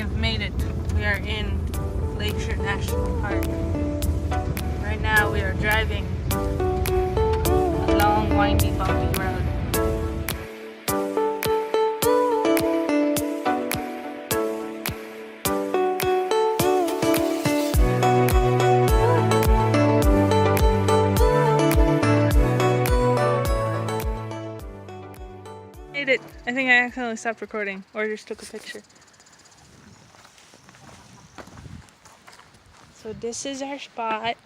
have made it. We are in Glacier National Park. Right now we are driving a long, windy, bumpy road. Made it. I think I accidentally stopped recording or just took a picture. So this is our spot.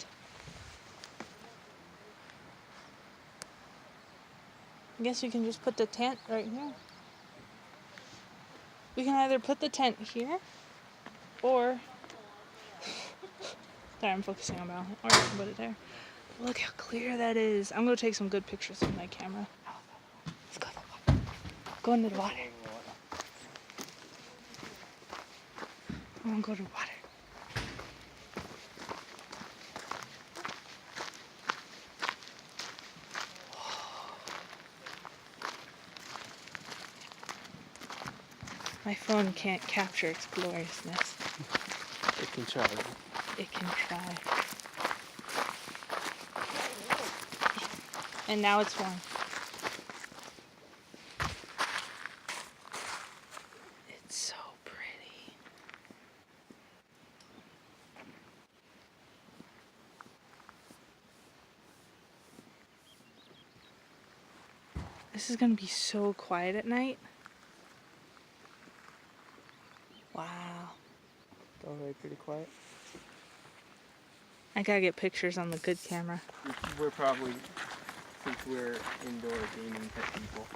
I guess we can just put the tent right here. We can either put the tent here or there, I'm focusing on mountain, or we can put it there. Look how clear that is. I'm gonna take some good pictures with my camera. Let's go to the water. Go into the water. I wanna go to the water. My phone can't capture its gloriousness. It can try. It can try. And now it's warm. It's so pretty. This is gonna be so quiet at night. Wow. It's already pretty quiet. I gotta get pictures on the good camera. We're probably, since we're indoor gaming type people,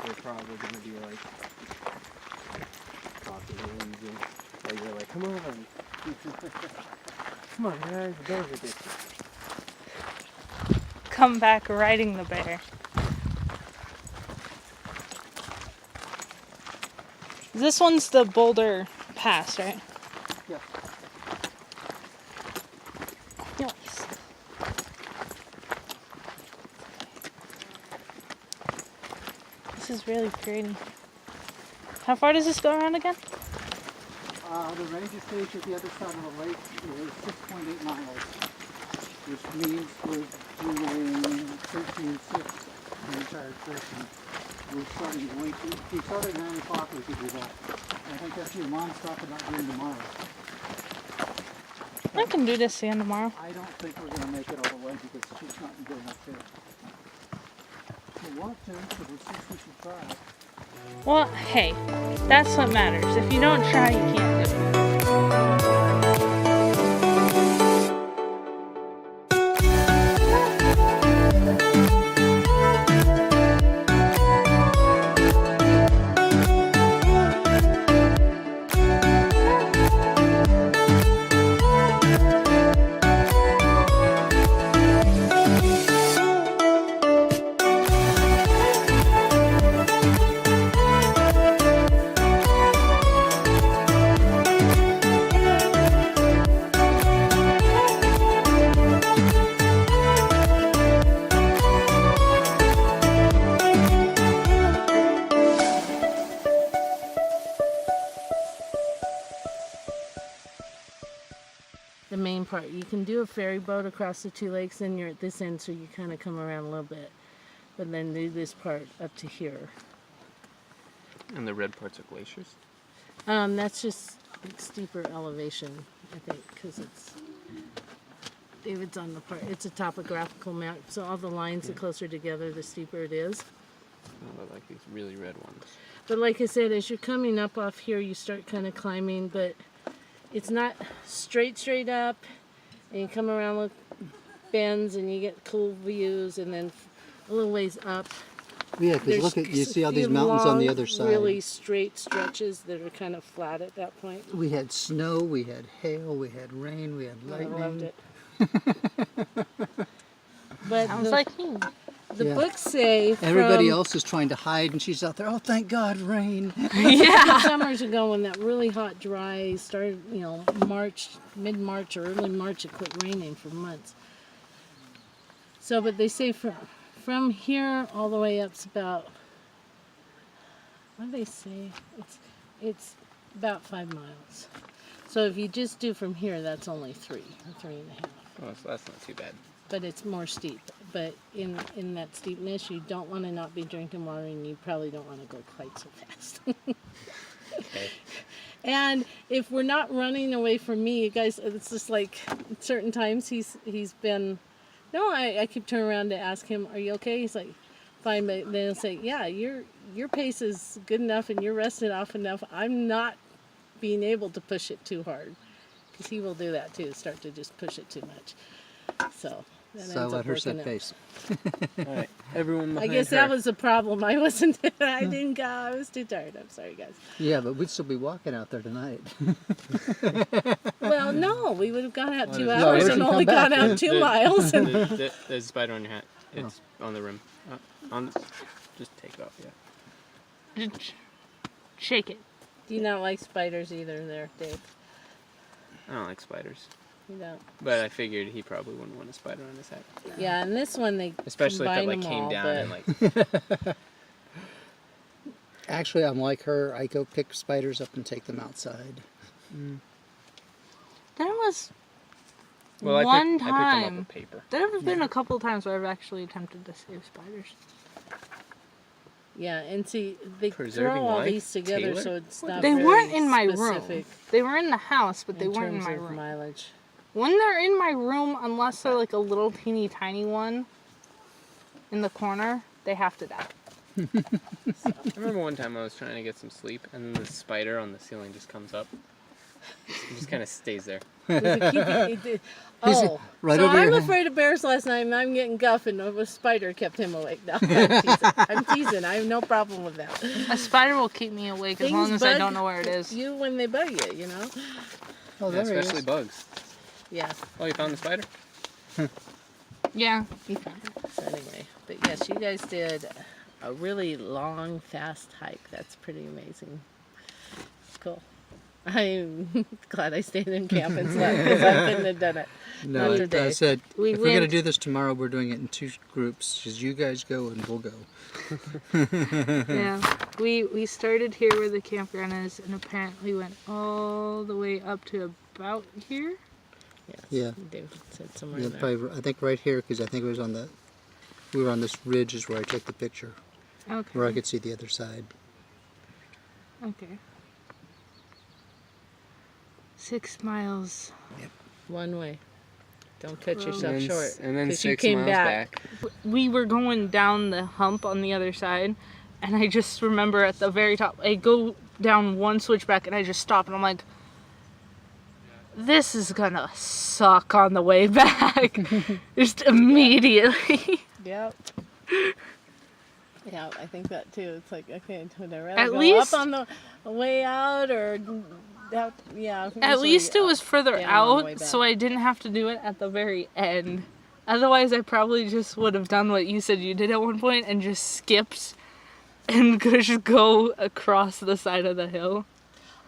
we're probably going to be like talking and using. Like you're like, come on. Come on, guys, the bears are good. Come back riding the bear. This one's the Boulder Pass, right? Yeah. Nice. This is really pretty. How far does this go around again? The ranger station at the other side of the lake is 6.8 miles, which means we're doing 13.6 the entire portion. We're starting way too, if we started at 9 o'clock, we could do that. I think that's your mom's talking about doing tomorrow. I can do this again tomorrow. I don't think we're going to make it all the way because she's not good enough to. We want to, but we think we should try. Well, hey, that's what matters. If you don't try, you can't do it. The main part. You can do a ferry boat across the two lakes, then you're at this end, so you kind of come around a little bit. But then do this part up to here. And the red parts are glaciers? That's just steeper elevation, I think, because it's David's on the part. It's a topographical map, so all the lines are closer together, the steeper it is. I like these really red ones. But like I said, as you're coming up off here, you start kind of climbing, but it's not straight up, and you come around with bends and you get cool views, and then a little ways up. Yeah, because look at, you see all these mountains on the other side. Really straight stretches that are kind of flat at that point. We had snow, we had hail, we had rain, we had lightning. I loved it. But Sounds like me. The books say everybody else is trying to hide, and she's out there. Oh, thank God, rain! Yeah. Summers ago, when that really hot, dry started, March, mid-March or early March, it quit raining for months. So, but they say from here all the way up's about. What do they say? It's about 5 miles. So if you just do from here, that's only 3 or 3.5. Oh, so that's not too bad. But it's more steep. But in that steepness, you don't want to not be drinking water, and you probably don't want to go quite so fast. Okay. And if we're not running away from me, you guys, it's just like at certain times he's been, no, I keep turning around to ask him, are you okay? He's like, fine, but then he'll say, yeah, your pace is good enough and you're rested off enough. I'm not being able to push it too hard, because he will do that too, start to just push it too much. So that So ends let up her working set out. pace. All right, everyone I behind guess her. that was the problem. I wasn't. I didn't go. I was too tired. I'm sorry, guys. Yeah, but we'd still be walking out there tonight. Well, no, we would have gone out 2 No, hours we and can only come back. gone out 2 miles. And There's a spider on your hat. It's on the rim. Just take it off, yeah. Just shake it. do you not like spiders either, there, Dave? I don't like spiders. You don't. But I figured he probably wouldn't want a spider on his hat. Yeah, and this one they Especially if it combine like them came all, down but and like Actually, I'm like her. I go pick spiders up and take them outside. There was well, I one picked them up time. with paper. There have been a couple times where I've actually attempted to save spiders. yeah, and see they Preserving throw all life, these together, Taylor? so it's not. They very weren't in my specific room. They were in the house, but they in weren't in terms my of room. mileage. When they're in my room, unless they're like a little teeny tiny one in the corner, they have to die. I remember one time I was trying to get some sleep, and then the spider on the ceiling just comes up. It just kind of stays there. Oh, right so over your I'm head. afraid of bears last night, and I'm getting guff, and a spider kept him awake. No, I'm teasing. I'm teasing. I have no problem with that. A spider will keep me awake as Things long as I bug don't know where it is. You when they bug you, you know. Oh, Yeah, there he especially is. bugs. Yeah, Oh, you found the spider? Yeah. he found it. So anyway, but yes, you guys did a really long, fast hike. That's pretty amazing. Cool. I'm glad I stayed in camp and slept, because I couldn't have done it. No, Not I today. said, We if we're going to went- do this tomorrow, we're doing it in 2 groups. Just you guys go and we'll go. Yeah. We started here where the campground is, and apparently went all the way up to about here. Yes, Yeah. David said somewhere Yeah, in there. probably, I think right here, because I think it was on the, we were on this ridge is where I took the picture, Okay. where I could see the other side. Okay. 6 miles. One way. Don't cut Well, yourself and then, short. and then 'cause you 6 came miles back. We were going down the hump on the other side, and I just remember at the very top, I go down one switchback and I just stop, and I'm like, this is gonna suck on the way back. Just immediately. Yep. Yeah, I think that too. It's like, okay, would I rather At go least- up on the way out or out? Yeah. At usually least it was further down on the way out, back. so I didn't have to do it at the very end. Otherwise, I probably just would have done what you said you did at one point and just skipped and just go across the side of the hill.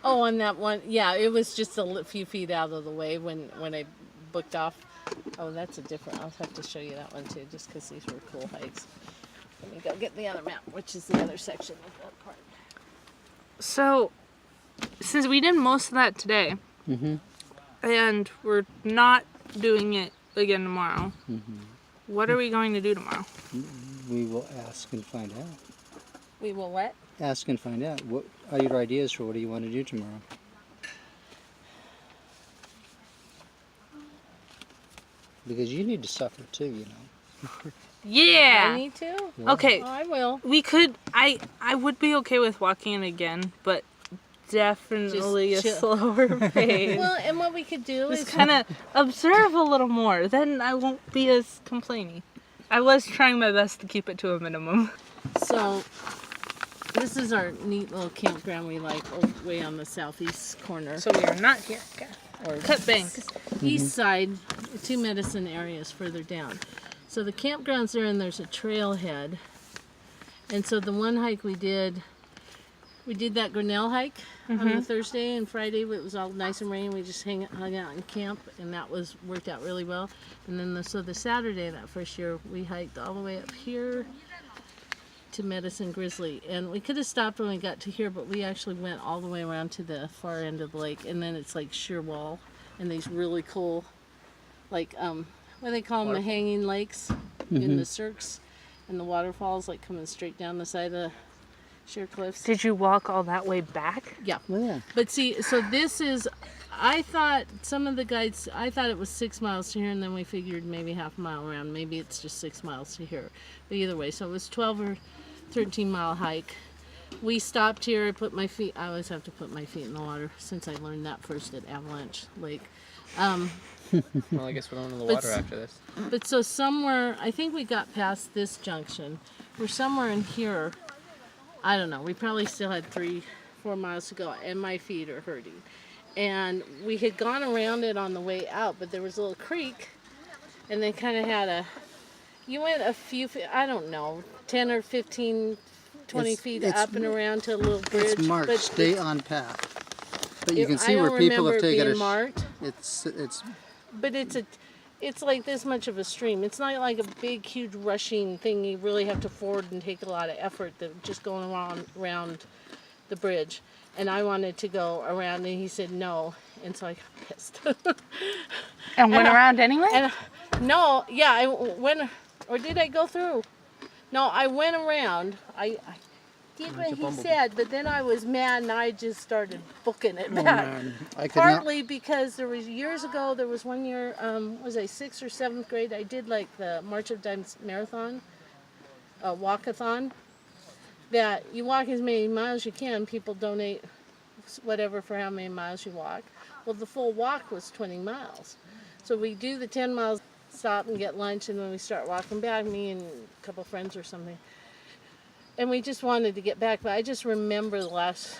Oh, on that one, yeah, it was just a few feet out of the way when I booked off. Oh, that's a different. I'll have to show you that one too, just because these were cool hikes. Let me go get the other map, which is the other section of that part. So, since we did most of that today, Mm-hmm. and we're not doing it again tomorrow, what are we going to do tomorrow? We will ask and find out. We will what? Ask and find out. What are your ideas for what do you want to do tomorrow? Because you need to suffer too, you know. I Yeah! need to. Okay, Oh, I will. we could, I would be okay with walking it again, but definitely Just a chill. slower pace. Well, and what we could do Just is kind of observe a little more, then I won't be as complaining. I was trying my best to keep it to a minimum. so. This is our neat little campground we like, way on the southeast corner. So we are not here. Okay. Or Cut bank. east side, 2 medicine areas further down. So the campground's there, and there's a trailhead. And so the one hike we did that Grinnell hike on the Thursday and Friday. It was all nice and rainy. We just hung out in camp, and that worked out really well. And then the Saturday that first year, we hiked all the way up here to Medicine Grizzly, and we could have stopped when we got to here, but we actually went all the way around to the far end of the lake, and then it's like sheer wall, and these really cool, like what do they call them, the hanging lakes in the cirques, and the waterfalls like coming straight down the side of the sheer cliffs. Did you walk all that way back? Yeah. Oh, yeah. But see, so this is, I thought some of the guides, I thought it was 6 miles to here, and then we figured maybe half a mile around. Maybe it's just 6 miles to here. But either way, so it was 12 or 13 mile hike. We stopped here. I put my feet, I always have to put my feet in the water since I learned that first at Avalanche Lake. Well, I guess we're going to the But water after this. But so somewhere, I think we got past this junction. We're somewhere in here. I don't know. We probably still had 3-4 miles to go, and my feet are hurting. And we had gone around it on the way out, but there was a little creek, and they kind of had a. You went a few feet, I don't know, 10 or 15, 20 feet it's- up and around to a little bridge. It's marked. but Stay on path. But you can I see don't where people remember have it taken being a. marked. It's But it's like this much of a stream. It's not like a big, huge rushing thing. You really have to ford and take a lot of effort. That just going around the bridge. And I wanted to go around, and he said no, and so I got pissed. And went around anyway? And no, yeah, I went, or did I go through? No, I went around. I did what he said, but then I was mad, and I just started booking it back. I could not. Partly because there was years ago, there was one year, was I 6th or 7th grade, I did like the March of Dimes marathon, walkathon, that you walk as many miles as you can, people donate whatever for how many miles you walk. Well, the full walk was 20 miles. So we do the 10 miles, stop and get lunch, and then we start walking back, me and a couple friends or something. And we just wanted to get back, but I just remember the last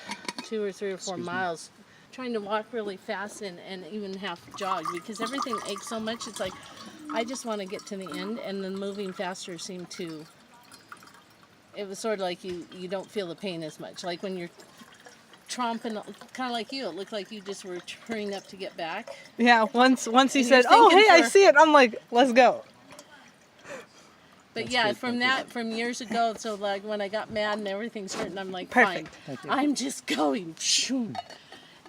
2 or 3 or 4 miles trying to walk really fast and even half jog because everything aches so much. It's like I just want to get to the end, and then moving faster seemed to. It was sort of like you don't feel the pain as much. Like when you're tromping, kind of like you. It looked like you just were hurrying up to get back. Yeah, once he And said, you're "Oh, hey, thinking I for- see it." I'm like, "Let's go." But yeah, from years ago, so like when I got mad and everything's hurting, I'm like, Perfect. fine, I'm just going. Shoom.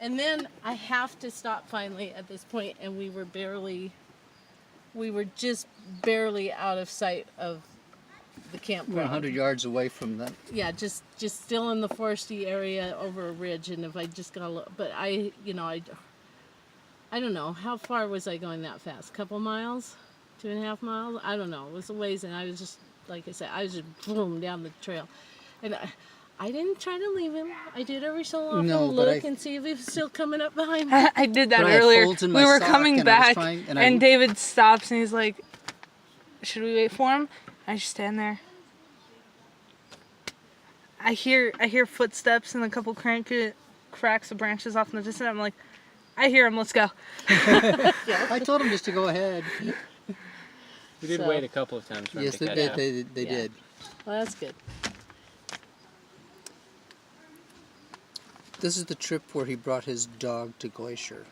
And then I have to stop finally at this point, and we were just barely out of sight of the We're campground. 100 yards away from that. Yeah, just still in the foresty area over a ridge, and if I just got a little, but I don't know, how far was I going that fast? Couple miles? 2.5 miles? I don't know. It was a ways, and I was just, like I said, I was just boom down the trail. And I didn't try to leave him. I did every so often No, but look and see if he was still coming up behind me. I did that But I had earlier. folds in We my were sock coming and I was back, trying- and, and I- David stops and he's like, "Should we wait for him?" I just stand there. I hear footsteps and a couple cracks of branches off in the distance. I'm like, I hear him. Let's go. I told him just to go ahead. We did So- wait a couple of times for him Yes, to they catch up. they Yeah. did. Well, that's good. This is the trip where he brought his dog to Glacier.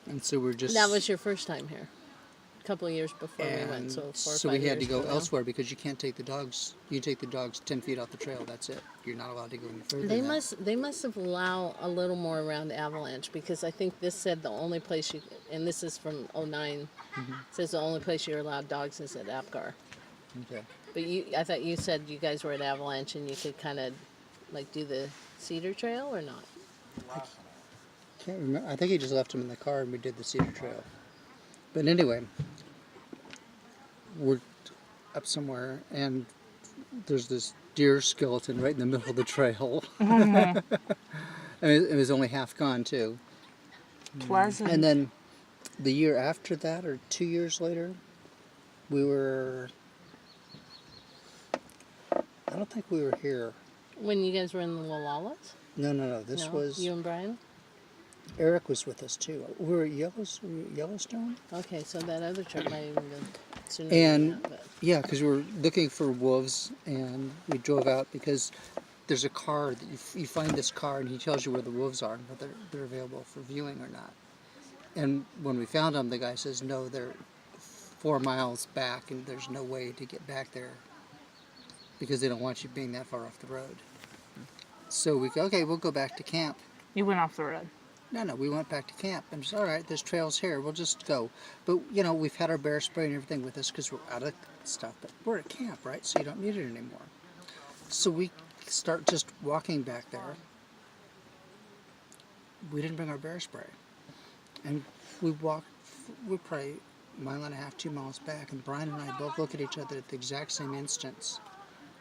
And so we're just. That was your first time here. A couple of years before we went, and so 4 or 5 so we had to years go ago now. elsewhere because you can't take the dogs. You take the dogs 10 feet off the trail. That's it. You're not allowed to go any further. They than that. must have allowed a little more around Avalanche because I think this said the only place you, and this is from 09, says the only place you're allowed dogs is at Apgar. Okay. But I thought you said you guys were at Avalanche and you could kind of like do the Cedar Trail or not? Can't remember. I think he just left him in the car and we did the Cedar Trail. But anyway, we're up somewhere and there's this deer skeleton right in the middle of the trail. And it was only half gone too. Pleasant. And then the year after that, or 2 years later, we were. I don't think we were here. When you guys were in the Wallowas? No. This No? was. You and Brian? Eric was with us too. We were at Yellowstone? Okay, so that other trip might even been sooner And than that. But yeah, because we were looking for wolves, and we drove out because there's a car that you find this car, and he tells you where the wolves are, whether they're available for viewing or not. And when we found them, the guy says no, they're 4 miles back, and there's no way to get back there. because they don't want you being that far off the road. So we go, okay, we'll go back to camp. You went off the road. No, we went back to camp. And just, all right, there's trails here. We'll just go. But, you know, we've had our bear spray and everything with us because we're out of stuff. But we're at camp, right? So you don't need it anymore. So we start just walking back there. We didn't bring our bear spray. And we're probably a mile and a half, 2 miles back. And Brian and I both look at each other at the exact same instance.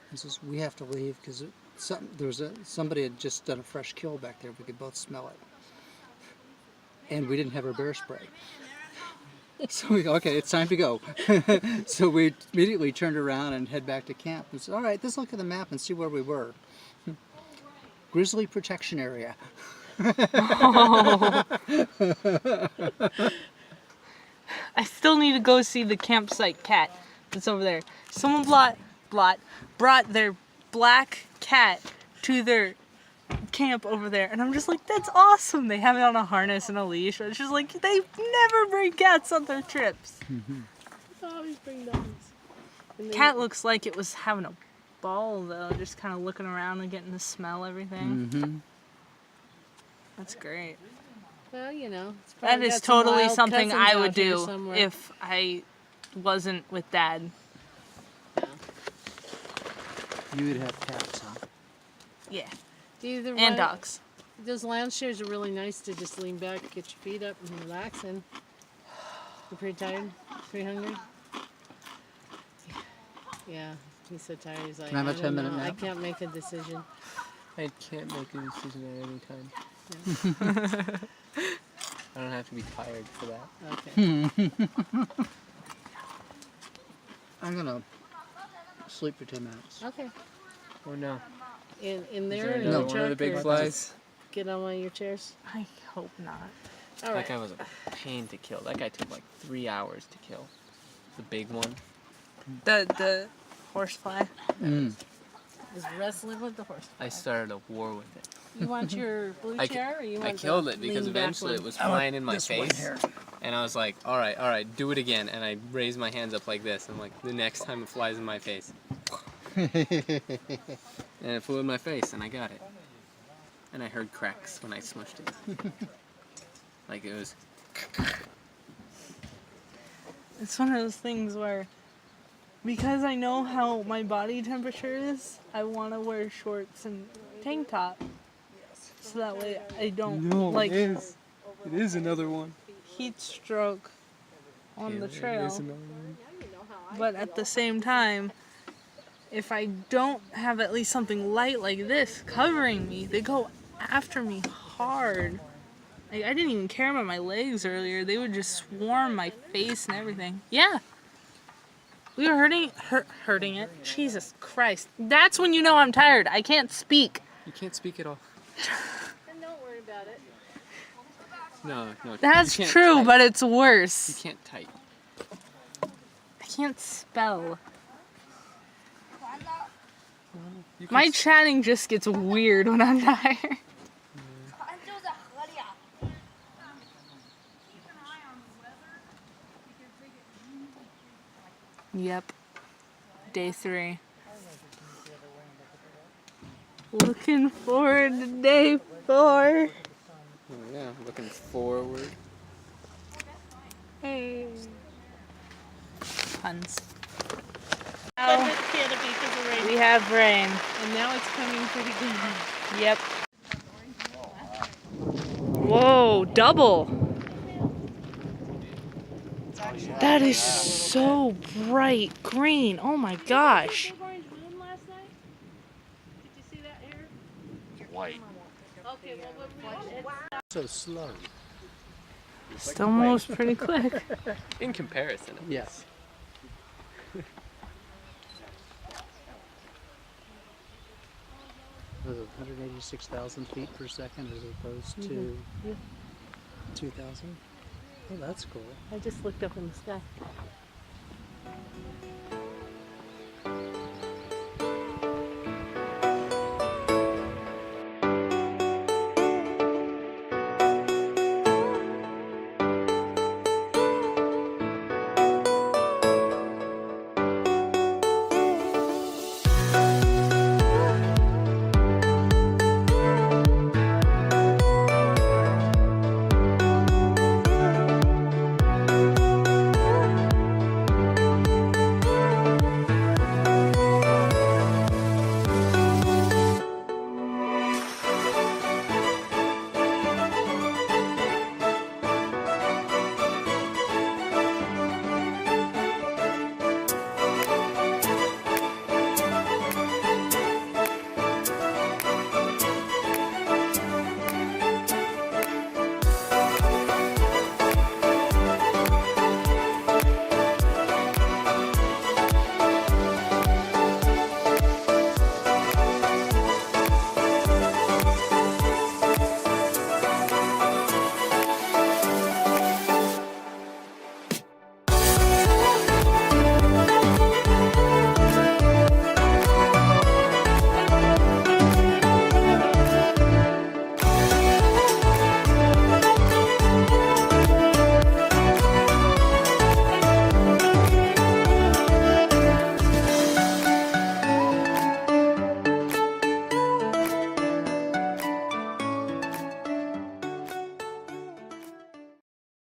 And says, we have to leave because somebody had just done a fresh kill back there. We could both smell it. And we didn't have our bear spray. So we go, okay, it's time to go. So we immediately turned around and head back to camp and said, all right, let's look at the map and see where we were. Grizzly protection area. Oh. I still need to go see the campsite cat that's over there. Someone brought their black cat to their camp over there, and I'm just like, that's awesome. They have it on a harness and a leash. It's just like, they never bring cats on their trips. They always bring dogs. Cat looks like it was having a ball though, just kind of looking around and getting to smell everything. Mm-hmm. That's great. Well, you know, it's That probably is got some totally wild something cousins I out would here do somewhere. if I wasn't with Dad. You would have cats, huh? Yeah. Either And way, dogs. Those lounge chairs are really nice to just lean back, get your feet up, and relax in. You're pretty tired? Pretty hungry? Yeah, he's so tired. He's like, Can I have a don't 10-minute know. I nap? can't make a decision. I can't make a decision at any time. I don't have to be tired for that. Okay. I'm going to sleep for 10 minutes. Okay. Or no. In Is there there in another the one truck, of the big or flies? get on one of your chairs. I hope not. All That right. guy was a pain to kill. That guy took like 3 hours to kill. The big one. The horsefly. Mm. Is wrestling with the horse. I started a war with it. You want your blue I chair, or you want I the killed it because lean back eventually one? it was flying in my face. And I was like, all right, do it again. And I raised my hands up like this. And like, the next time it flies in my face. And it flew in my face, and I got it. And I heard cracks when I smushed it. Like it was. It's one of those things where, because I know how my body temperature is, I want to wear shorts and tank top. So that way I don't, It is another one. heat stroke on the It is trail. another one. But at the same time, if I don't have at least something light like this covering me, they go after me hard. Like, I didn't even care about my legs earlier. They would just swarm my face and everything. Yeah. We were hurting it. Jesus Christ. That's when you know I'm tired. I can't speak. You can't speak at all. Then don't worry about it. No. That's you can't true, type. but it's You worse. can't type. I can't spell. You can My chatting just gets weird when I'm tired. Yep. Day 3. Looking forward to day 4. Oh, yeah, looking forward. Hey. Puns. But it can't be because of rain. We have rain. And now it's coming pretty good. Yep. Whoa, double. That is so bright green. Oh my gosh. Orange moon last night? Did you see that here? White. Okay, well, So slow. Still moves pretty quick. In comparison. Yes. Was it 186,000 feet per second as opposed to 2,000? Oh, that's cool. I just looked up in the sky.